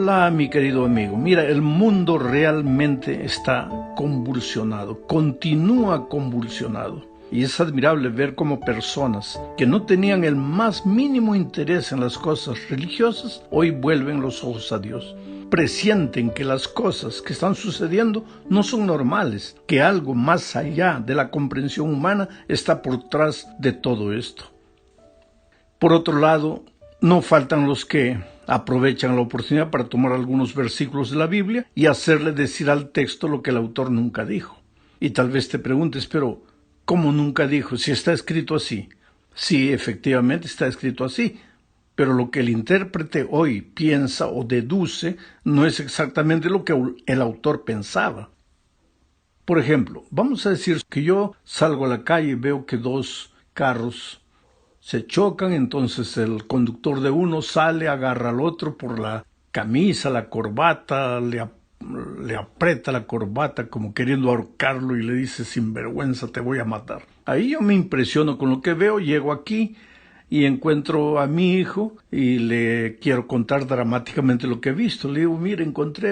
Hola, mi querido amigo. Mira, el mundo realmente está convulsionado, continúa convulsionado. Y es admirable ver cómo personas que no tenían el más mínimo interés en las cosas religiosas, hoy vuelven los ojos a Dios. Presienten que las cosas que están sucediendo no son normales, que algo más allá de la comprensión humana está por detrás de todo esto. Por otro lado, no faltan los que aprovechan la oportunidad para tomar algunos versículos de la Biblia y hacerle decir al texto lo que el autor nunca dijo. Y tal vez te preguntes, pero ¿cómo nunca dijo? Si está escrito así. Sí, efectivamente está escrito así, pero lo que el intérprete hoy piensa o deduce no es exactamente lo que el autor pensaba. Por ejemplo, vamos a decir que yo salgo a la calle y veo que dos carros se chocan, entonces el conductor de uno sale, agarra al otro por la camisa, la corbata, le aprieta la corbata como queriendo ahorcarlo y le dice: sinvergüenza, te voy a matar. Ahí yo me impresiono con lo que veo, llego aquí y encuentro a mi hijo y le quiero contar dramáticamente lo que he visto. Le digo: mire,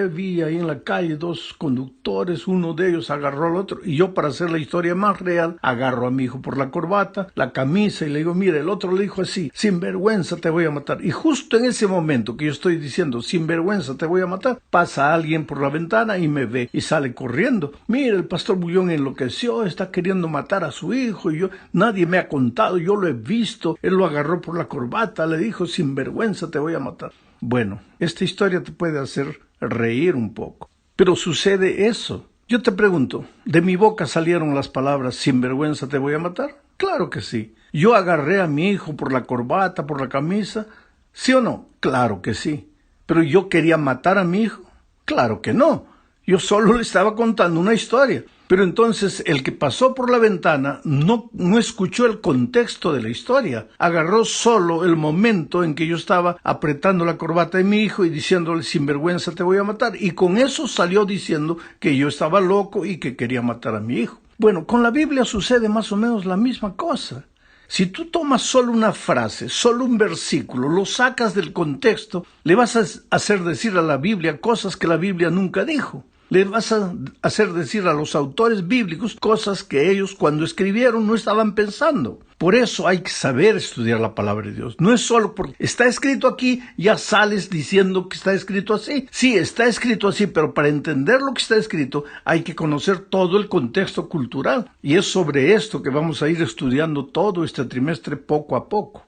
vi ahí en la calle dos conductores, uno de ellos agarró al otro, y yo, para hacer la historia más real, agarro a mi hijo por la corbata, la camisa, y le digo: mire, el otro le dijo así: sinvergüenza, te voy a matar. Y justo en ese momento que yo estoy diciendo sinvergüenza, te voy a matar, pasa alguien por la ventana y me ve y sale corriendo. Mire, el pastor Bullón enloqueció, está queriendo matar a su hijo, y nadie me ha contado, yo lo he visto, él lo agarró por la corbata, le dijo: sinvergüenza, te voy a matar. Bueno, esta historia te puede hacer reír un poco, pero sucede eso. Yo te pregunto, ¿de mi boca salieron las palabras sinvergüenza, te voy a matar? Claro que sí. ¿Yo agarré a mi hijo por la corbata, por la camisa? ¿Sí o no? Claro que sí. ¿Pero yo quería matar a mi hijo? Claro que no. Yo solo le estaba contando una historia. Pero entonces el que pasó por la ventana no escuchó el contexto de la historia. Agarró solo el momento en que yo estaba apretando la corbata de mi hijo y diciéndole: sinvergüenza, te voy a matar. Y con eso salió diciendo que yo estaba loco y que quería matar a mi hijo. Bueno, con la Biblia sucede más o menos la misma cosa. Si tú tomas solo una frase, solo un versículo, lo sacas del contexto, le vas a hacer decir a la Biblia cosas que la Biblia nunca dijo. Le vas a hacer decir a los autores bíblicos cosas que ellos, cuando escribieron, no estaban pensando. Por eso hay que saber estudiar la palabra de Dios. No es solo porque está escrito aquí, ya sales diciendo que está escrito así. Sí, está escrito así, pero para entender lo que está escrito hay que conocer todo el contexto cultural. Y es sobre esto que vamos a ir estudiando todo este trimestre poco a poco.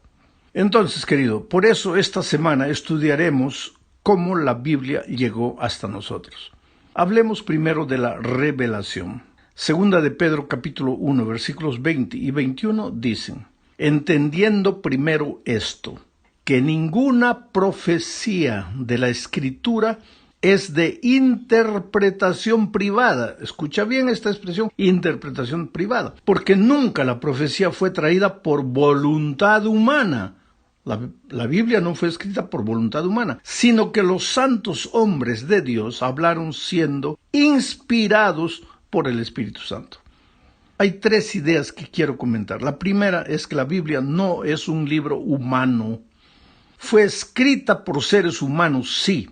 Entonces, querido, por eso esta semana estudiaremos cómo la Biblia llegó hasta nosotros. Hablemos primero de la revelación. Segunda de Pedro capítulo 1, versículos 20 y 21 dicen: entendiendo primero esto, que ninguna profecía de la Escritura es de interpretación privada. Escucha bien esta expresión: interpretación privada, porque nunca la profecía fue traída por voluntad humana. La Biblia no fue escrita por voluntad humana, sino que los santos hombres de Dios hablaron siendo inspirados por el Espíritu Santo. Hay tres ideas que quiero comentar. La primera es que la Biblia no es un libro humano. Fue escrita por seres humanos, sí,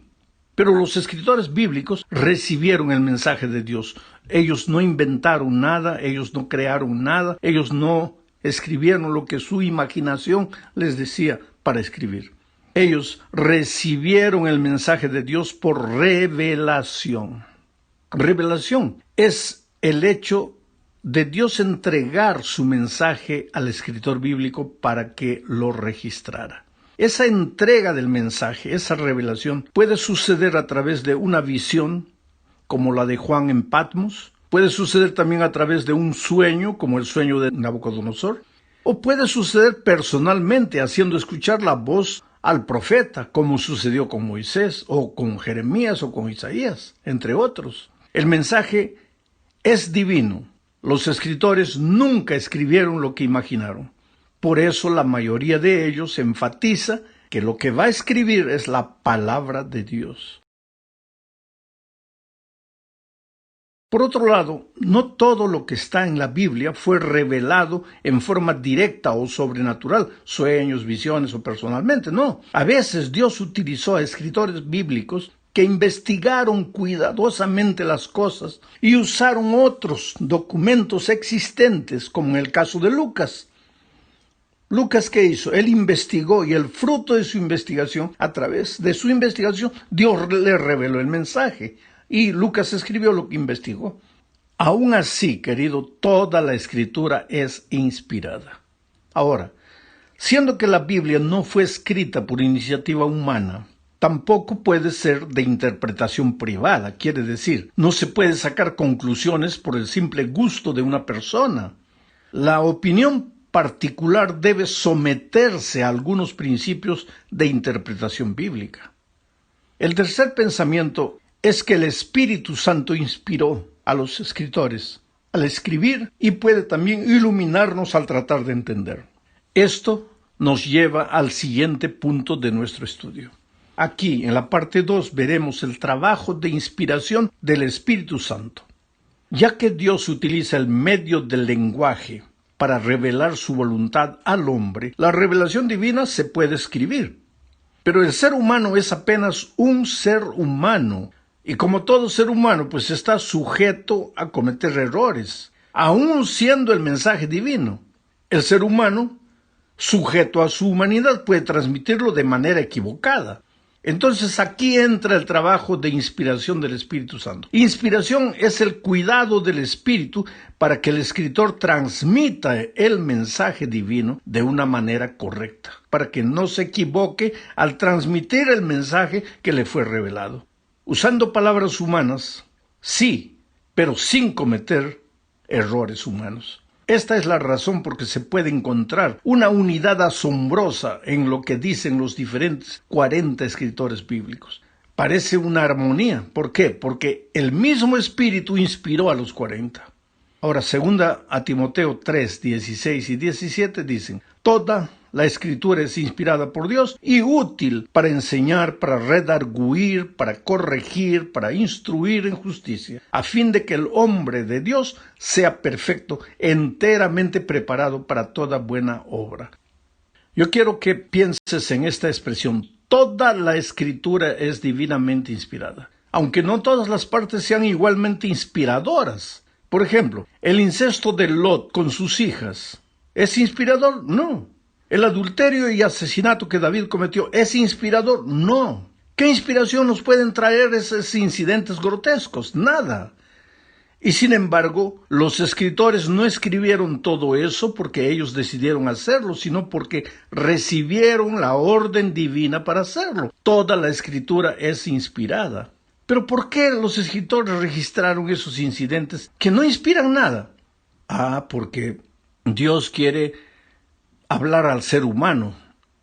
pero los escritores bíblicos recibieron el mensaje de Dios. Ellos no inventaron nada, ellos no crearon nada, ellos no escribieron lo que su imaginación les decía para escribir. Ellos recibieron el mensaje de Dios por revelación. Revelación es el hecho de Dios entregar su mensaje al escritor bíblico para que lo registrara. Esa entrega del mensaje, esa revelación, puede suceder a través de una visión, como la de Juan en Patmos. Puede suceder también a través de un sueño, como el sueño de Nabucodonosor. O puede suceder personalmente, haciendo escuchar la voz al profeta, como sucedió con Moisés, o con Jeremías, o con Isaías, entre otros. El mensaje es divino. Los escritores nunca escribieron lo que imaginaron. Por eso la mayoría de ellos enfatiza que lo que va a escribir es la palabra de Dios. Por otro lado, no todo lo que está en la Biblia fue revelado en forma directa o sobrenatural, sueños, visiones o personalmente, no. A veces Dios utilizó a escritores bíblicos que investigaron cuidadosamente las cosas y usaron otros documentos existentes, como en el caso de Lucas. Lucas, ¿qué hizo? Él investigó, y el fruto de su investigación, a través de su investigación, Dios le reveló el mensaje. Y Lucas escribió lo que investigó. Aún así, querido, toda la Escritura es inspirada. Ahora, siendo que la Biblia no fue escrita por iniciativa humana, tampoco puede ser de interpretación privada. Quiere decir, no se puede sacar conclusiones por el simple gusto de una persona. La opinión particular debe someterse a algunos principios de interpretación bíblica. El tercer pensamiento es que el Espíritu Santo inspiró a los escritores al escribir y puede también iluminarnos al tratar de entender. Esto nos lleva al siguiente punto de nuestro estudio. Aquí, en la parte 2, veremos el trabajo de inspiración del Espíritu Santo. Ya que Dios utiliza el medio del lenguaje para revelar su voluntad al hombre, la revelación divina se puede escribir. Pero el ser humano es apenas un ser humano, y como todo ser humano, pues está sujeto a cometer errores, aun siendo el mensaje divino. El ser humano, sujeto a su humanidad, puede transmitirlo de manera equivocada. Entonces aquí entra el trabajo de inspiración del Espíritu Santo. Inspiración es el cuidado del Espíritu para que el escritor transmita el mensaje divino de una manera correcta, para que no se equivoque al transmitir el mensaje que le fue revelado. Usando palabras humanas, sí, pero sin cometer errores humanos. Esta es la razón por que se puede encontrar una unidad asombrosa en lo que dicen los diferentes 40 escritores bíblicos. Parece una armonía. ¿Por qué? Porque el mismo Espíritu inspiró a los 40. Ahora, segunda a Timoteo 3, 16 y 17 dicen: toda la Escritura es inspirada por Dios y útil para enseñar, para redarguir, para corregir, para instruir en justicia, a fin de que el hombre de Dios sea perfecto, enteramente preparado para toda buena obra. Yo quiero que pienses en esta expresión: toda la Escritura es divinamente inspirada, aunque no todas las partes sean igualmente inspiradoras. Por ejemplo, el incesto de Lot con sus hijas, ¿es inspirador? No. ¿El adulterio y asesinato que David cometió es inspirador? No. ¿Qué inspiración nos pueden traer esos incidentes grotescos? Nada. Y sin embargo, los escritores no escribieron todo eso porque ellos decidieron hacerlo, sino porque recibieron la orden divina para hacerlo. Toda la Escritura es inspirada. Pero ¿por qué los escritores registraron esos incidentes que no inspiran nada? Porque Dios quiere hablar al ser humano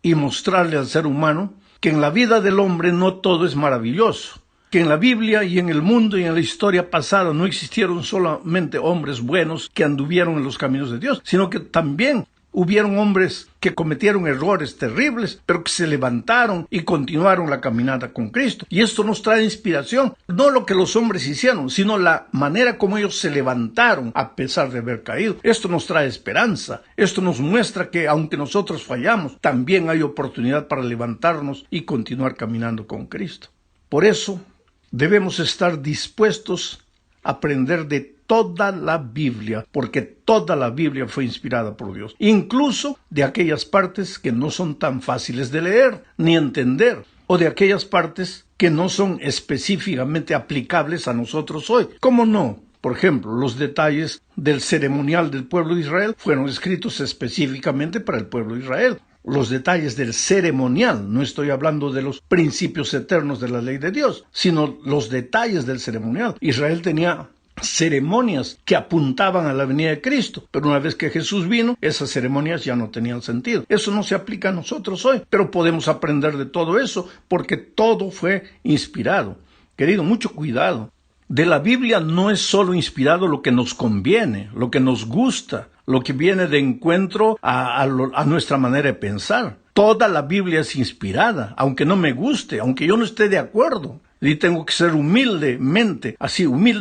y mostrarle al ser humano que en la vida del hombre no todo es maravilloso, que en la Biblia y en el mundo y en la historia pasada no existieron solamente hombres buenos que anduvieron en los caminos de Dios, sino que también hubieron hombres que cometieron errores terribles, pero que se levantaron y continuaron la caminata con Cristo. Y esto nos trae inspiración, no lo que los hombres hicieron, sino la manera como ellos se levantaron a pesar de haber caído. Esto nos trae esperanza. Esto nos muestra que aunque nosotros fallamos, también hay oportunidad para levantarnos y continuar caminando con Cristo. Por eso debemos estar dispuestos a aprender de toda la Biblia, porque toda la Biblia fue inspirada por Dios, incluso de aquellas partes que no son tan fáciles de leer ni entender, o de aquellas partes que no son específicamente aplicables a nosotros hoy. ¿Cómo no? Por ejemplo, los detalles del ceremonial del pueblo de Israel fueron escritos específicamente para el pueblo de Israel. Los detalles del ceremonial, no estoy hablando de los principios eternos de la ley de Dios, sino los detalles del ceremonial. Israel tenía ceremonias que apuntaban a la venida de Cristo, pero una vez que Jesús vino, esas ceremonias ya no tenían sentido. Eso no se aplica a nosotros hoy, pero podemos aprender de todo eso porque todo fue inspirado. Querido, mucho cuidado. De la Biblia no es solo inspirado lo que nos conviene, lo que nos gusta, lo que viene de encuentro a nuestra manera de pensar. Toda la Biblia es inspirada, aunque no me guste, aunque yo no esté de acuerdo. Y tengo que ser humilde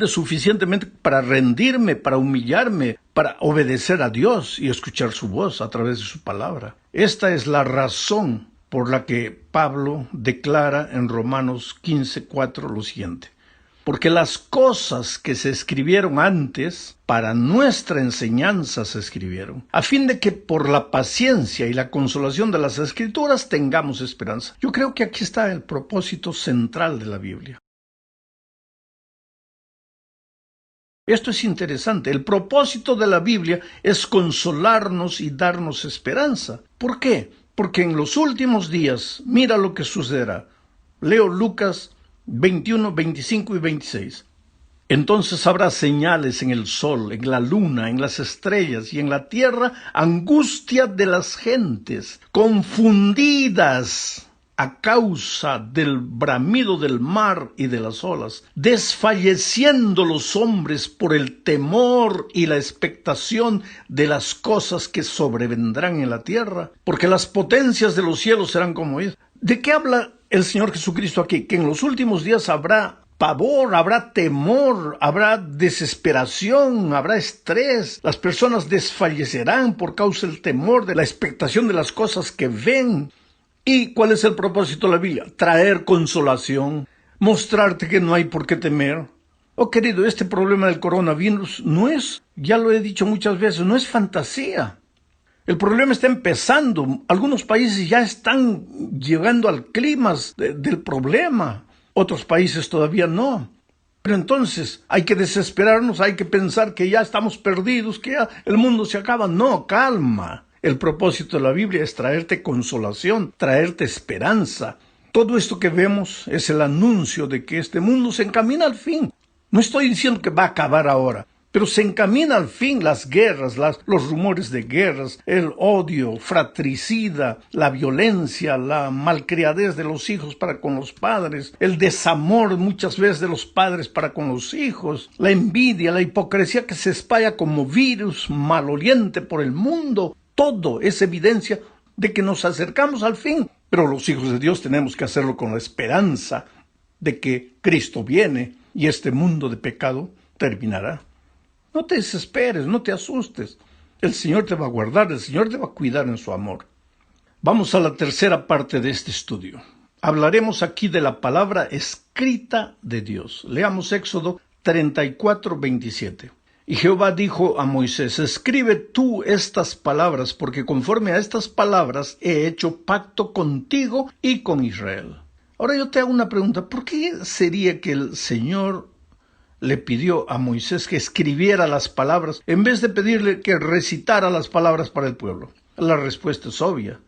suficientemente para rendirme, para humillarme, para obedecer a Dios y escuchar su voz a través de su palabra. Esta es la razón por la que Pablo declara en Romanos 15:4 lo siguiente: porque las cosas que se escribieron antes, para nuestra enseñanza se escribieron, a fin de que por la paciencia y la consolación de las Escrituras tengamos esperanza. Yo creo que aquí está el propósito central de la Biblia. Esto es interesante. El propósito de la Biblia es consolarnos y darnos esperanza. ¿Por qué? Porque en los últimos días, mira lo que sucederá. Leo Lucas 21, 25 y 26. Entonces habrá señales en el sol, en la luna, en las estrellas y en la tierra, angustia de las gentes, confundidas a causa del bramido del mar y de las olas, desfalleciendo los hombres por el temor y la expectación de las cosas que sobrevendrán en la tierra, porque las potencias de los cielos serán como ellos. ¿De qué habla el Señor Jesucristo aquí? Que en los últimos días habrá pavor, habrá temor, habrá desesperación, habrá estrés. Las personas desfallecerán por causa del temor, de la expectación de las cosas que ven. ¿Y cuál es el propósito de la Biblia? Traer consolación, mostrarte que no hay por qué temer. Oh, querido, este problema del coronavirus no es, ya lo he dicho muchas veces, no es fantasía. El problema está empezando. Algunos países ya están llegando al clímax del problema. Otros países todavía no. Pero entonces hay que desesperarnos, hay que pensar que ya estamos perdidos, que ya el mundo se acaba. No, calma. El propósito de la Biblia es traerte consolación, traerte esperanza. Todo esto que vemos es el anuncio de que este mundo se encamina al fin. No estoy diciendo que va a acabar ahora, pero se encamina al fin. Las guerras, los rumores de guerras, el odio fratricida, la violencia, la malcriadez de los hijos para con los padres, el desamor muchas veces de los padres para con los hijos, la envidia, la hipocresía que se espalla como virus maloliente por el mundo. Todo es evidencia de que nos acercamos al fin, pero los hijos de Dios tenemos que hacerlo con la esperanza de que Cristo viene y este mundo de pecado terminará. No te desesperes, no te asustes. El Señor te va a guardar, el Señor te va a cuidar en su amor. Vamos a la tercera parte de este estudio. Hablaremos aquí de la palabra escrita de Dios. Leamos Éxodo 34, 27. Y Jehová dijo a Moisés: escribe tú estas palabras, porque conforme a estas palabras he hecho pacto contigo y con Israel. Ahora yo te hago una pregunta: ¿por qué sería que el Señor le pidió a Moisés que escribiera las palabras en vez de pedirle que recitara las palabras para el pueblo? La respuesta es obvia: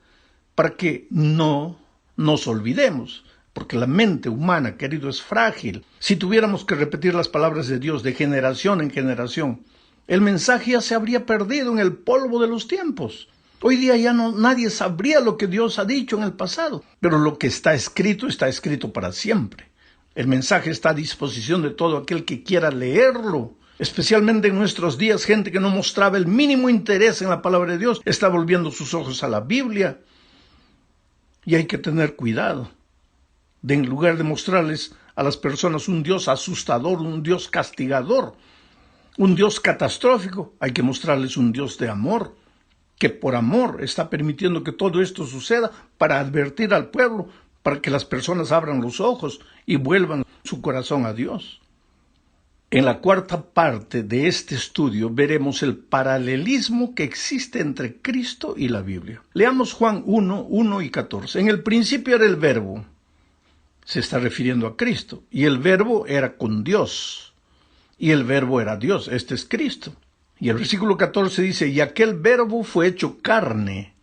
para que no nos olvidemos. Porque la mente humana, querido, es frágil. Si tuviéramos que repetir las palabras de Dios de generación en generación, el mensaje ya se habría perdido en el polvo de los tiempos. Hoy día ya nadie sabría lo que Dios ha dicho en el pasado, pero lo que está escrito para siempre. El mensaje está a disposición de todo aquel que quiera leerlo. Especialmente en nuestros días, gente que no mostraba el mínimo interés en la palabra de Dios está volviendo sus ojos a la Biblia. Y hay que tener cuidado de, en lugar de mostrarles a las personas un Dios asustador, un Dios castigador, un Dios catastrófico, hay que mostrarles un Dios de amor, que por amor está permitiendo que todo esto suceda para advertir al pueblo, para que las personas abran los ojos y vuelvan su corazón a Dios. En la cuarta parte de este estudio veremos el paralelismo que existe entre Cristo y la Biblia. Leamos Juan 1, 1 y 14. En el principio era el Verbo. Se está refiriendo a Cristo. Y el Verbo era con Dios. Y el Verbo era Dios. Este es Cristo. Y el versículo 14 dice: y aquel Verbo fue hecho carne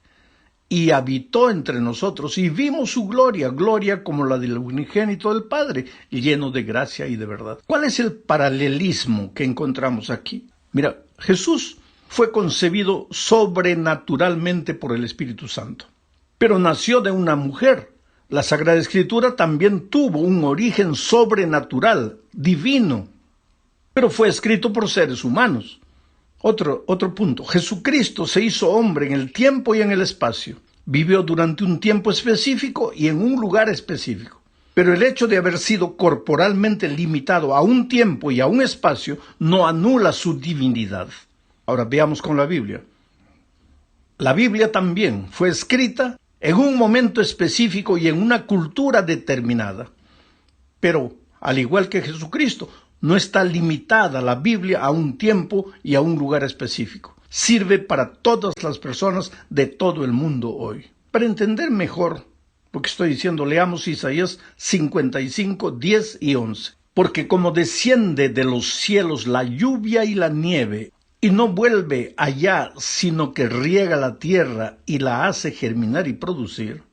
y habitó entre nosotros, y vimos su gloria, gloria como la del unigénito del Padre, lleno de gracia y de verdad. ¿Cuál es el paralelismo que encontramos aquí? Mira, Jesús fue concebido sobrenaturalmente por el Espíritu Santo, pero nació de una mujer. La Sagrada Escritura también tuvo un origen sobrenatural, divino, pero fue escrito por seres humanos. Otro punto: Jesucristo se hizo hombre en el tiempo y en el espacio. Vivió durante un tiempo específico y en un lugar específico. Pero el hecho de haber sido corporalmente limitado a un tiempo y a un espacio no anula su divinidad. Ahora veamos con la Biblia. La Biblia también fue escrita en un momento específico y en una cultura determinada. Pero, al igual que Jesucristo, no está limitada la Biblia a un tiempo y a un lugar específico. Sirve para todas las personas de todo el mundo hoy. Para entender mejor lo que estoy diciendo, leamos Isaías 55, 10 y 11. Porque como desciende de los cielos la lluvia y la nieve, y no vuelve allá, sino que riega la tierra y la hace germinar y producir.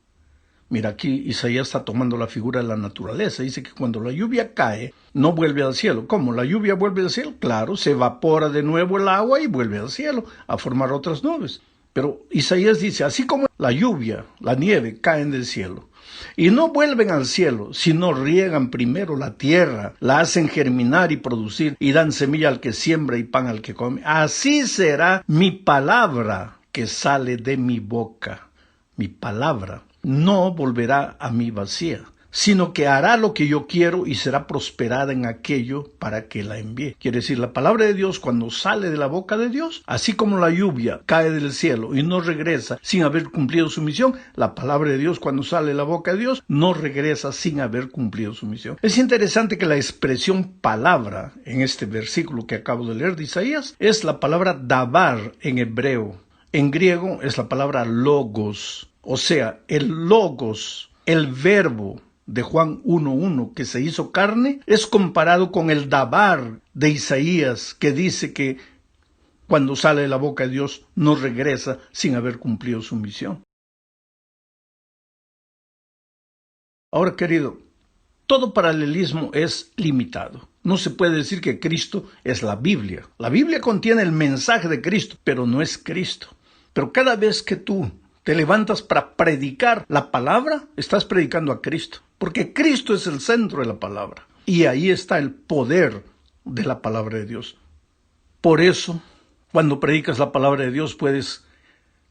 Mira, aquí Isaías está tomando la figura de la naturaleza. Dice que cuando la lluvia cae, no vuelve al cielo. ¿Cómo? ¿La lluvia vuelve al cielo? Claro, se evapora de nuevo el agua y vuelve al cielo a formar otras nubes. Pero Isaías dice, así como la lluvia, la nieve caen del cielo, y no vuelven al cielo, sino riegan primero la tierra, la hacen germinar y producir, y dan semilla al que siembra y pan al que come. Así será mi palabra que sale de mi boca. Mi palabra no volverá a mí vacía, sino que hará lo que yo quiero y será prosperada en aquello para que la envíe. Quiere decir, la palabra de Dios cuando sale de la boca de Dios, así como la lluvia cae del cielo y no regresa sin haber cumplido su misión, la palabra de Dios cuando sale de la boca de Dios no regresa sin haber cumplido su misión. Es interesante que la expresión palabra en este versículo que acabo de leer de Isaías es la palabra dabar en hebreo. En griego es la palabra logos, o sea, el logos, el verbo de Juan 1:1 que se hizo carne, es comparado con el dabar de Isaías que dice que cuando sale de la boca de Dios no regresa sin haber cumplido su misión. Ahora, querido, todo paralelismo es limitado. No se puede decir que Cristo es la Biblia. La Biblia contiene el mensaje de Cristo, pero no es Cristo. Pero cada vez que tú te levantas para predicar la palabra, estás predicando a Cristo, porque Cristo es el centro de la palabra, y ahí está el poder de la palabra de Dios. Por eso, cuando predicas la palabra de Dios, puedes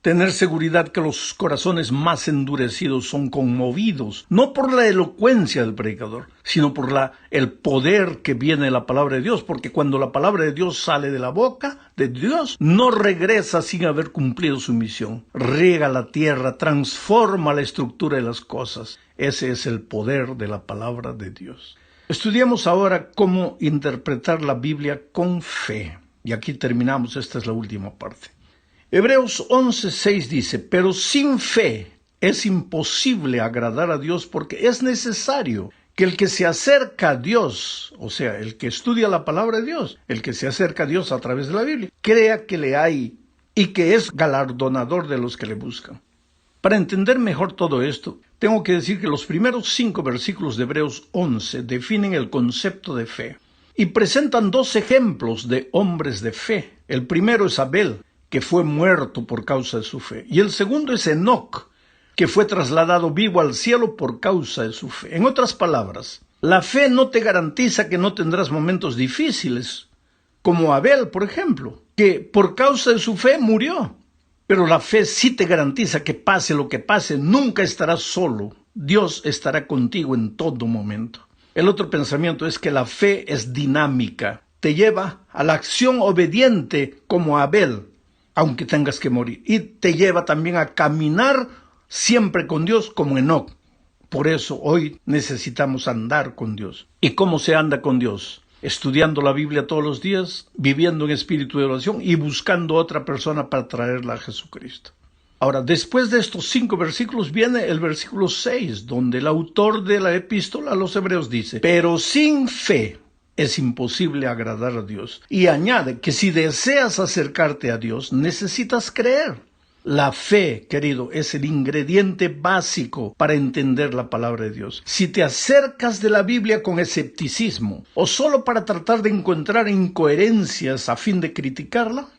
tener seguridad que los corazones más endurecidos son conmovidos, no por la elocuencia del predicador, sino por el poder que viene de la palabra de Dios, porque cuando la palabra de Dios sale de la boca de Dios, no regresa sin haber cumplido su misión. Riega la tierra, transforma la estructura de las cosas. Ese es el poder de la palabra de Dios. Estudiamos ahora cómo interpretar la Biblia con fe. Y aquí terminamos, esta es la última parte. Hebreos 11:6 dice, pero sin fe es imposible agradar a Dios porque es necesario que el que se acerca a Dios, o sea, el que estudia la palabra de Dios, el que se acerca a Dios a través de la Biblia, crea que le hay y que es galardonador de los que le buscan. Para entender mejor todo esto, tengo que decir que los primeros 5 versículos de Hebreos 11 definen el concepto de fe y presentan 2 ejemplos de hombres de fe. El primero es Abel, que fue muerto por causa de su fe. Y el segundo es Enoc, que fue trasladado vivo al cielo por causa de su fe. En otras palabras, la fe no te garantiza que no tendrás momentos difíciles, como Abel, por ejemplo, que por causa de su fe murió. Pero la fe sí te garantiza que pase lo que pase, nunca estarás solo. Dios estará contigo en todo momento. El otro pensamiento es que la fe es dinámica. Te lleva a la acción obediente como Abel, aunque tengas que morir. Y te lleva también a caminar siempre con Dios como Enoc. Por eso hoy necesitamos andar con Dios. ¿Y cómo se anda con Dios? Estudiando la Biblia todos los días, viviendo en espíritu de oración y buscando otra persona para traerla a Jesucristo. Ahora, después de estos 5 versículos viene el versículo 6, donde el autor de la epístola a los Hebreos dice, pero sin fe es imposible agradar a Dios. Y añade que si deseas acercarte a Dios, necesitas creer. La fe, querido, es el ingrediente básico para entender la palabra de Dios. Si te acercas de la Biblia con escepticismo o solo para tratar de encontrar incoherencias a fin de criticarla,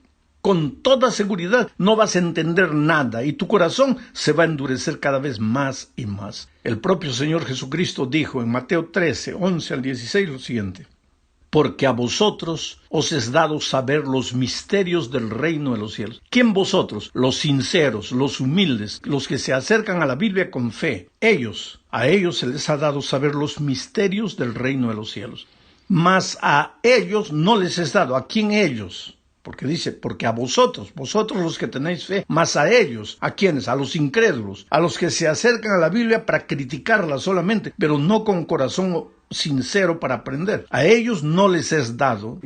con toda seguridad no vas a entender nada y tu corazón se va a endurecer cada vez más y más. El propio Señor Jesucristo dijo en Mateo 13, 11 al 16 lo siguiente: porque a vosotros os es dado saber los misterios del reino de los cielos. ¿Quién vosotros? Los sinceros, los humildes, los que se acercan a la Biblia con fe. A ellos se les ha dado saber los misterios del reino de los cielos. Mas a ellos no les es dado. ¿A quién ellos? Porque dice, porque a vosotros los que tenéis fe, más a ellos, ¿a quiénes? A los incrédulos, a los que se acercan a la Biblia para criticarla solamente, pero no con corazón sincero para aprender. A ellos no les es dado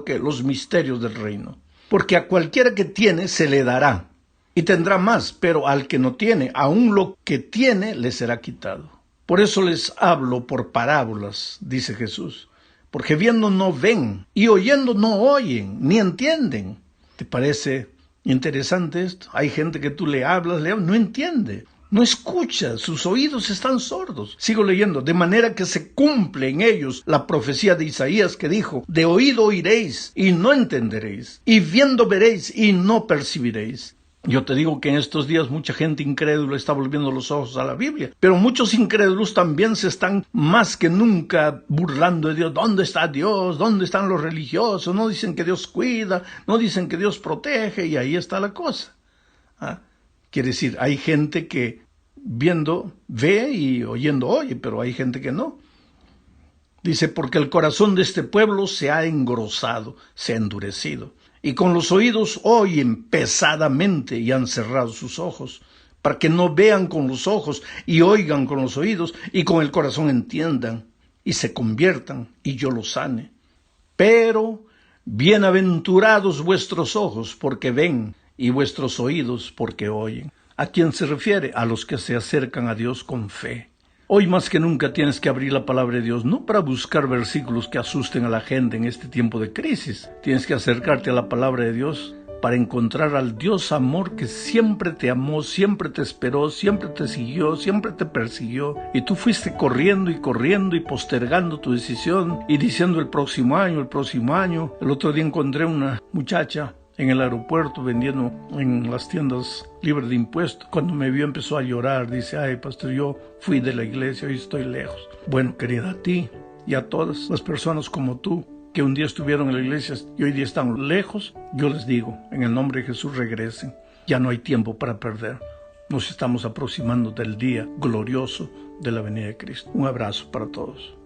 ¿qué? Los misterios del reino. Porque a cualquiera que tiene se le dará, y tendrá más, pero al que no tiene, aún lo que tiene le será quitado. Por eso les hablo por parábolas, dice Jesús. Porque viendo no ven, y oyendo no oyen, ni entienden. ¿Te parece interesante esto? Hay gente que tú le hablas, no entiende, no escucha, sus oídos están sordos. Sigo leyendo, de manera que se cumple en ellos la profecía de Isaías que dijo, de oído oiréis y no entenderéis, y viendo veréis y no percibiréis. Yo te digo que en estos días mucha gente incrédula está volviendo los ojos a la Biblia, pero muchos incrédulos también se están más que nunca burlando de Dios. ¿Dónde está Dios? ¿Dónde están los religiosos? No dicen que Dios cuida, no dicen que Dios protege, y ahí está la cosa. Quiere decir, hay gente que viendo ve y oyendo oye, pero hay gente que no. Dice, porque el corazón de este pueblo se ha engrosado, se ha endurecido. Y con los oídos oyen pesadamente y han cerrado sus ojos, para que no vean con los ojos y oigan con los oídos y con el corazón entiendan y se conviertan y yo los sane. Pero bienaventurados vuestros ojos porque ven y vuestros oídos porque oyen. ¿A quién se refiere? A los que se acercan a Dios con fe. Hoy más que nunca tienes que abrir la palabra de Dios, no para buscar versículos que asusten a la gente en este tiempo de crisis. Tienes que acercarte a la palabra de Dios para encontrar al Dios amor que siempre te amó, siempre te esperó, siempre te siguió, siempre te persiguió. Y tú fuiste corriendo y postergando tu decisión y diciendo el próximo año. El otro día encontré una muchacha en el aeropuerto vendiendo en las tiendas libres de impuestos. Cuando me vio empezó a llorar, dice, ay pastor, yo fui de la iglesia, hoy estoy lejos. Bueno, querida, a ti y a todas las personas como tú, que un día estuvieron en la iglesia y hoy día están lejos, yo les digo, en el nombre de Jesús regresen, ya no hay tiempo para perder. Nos estamos aproximando del día glorioso de la venida de Cristo. Un abrazo para todos.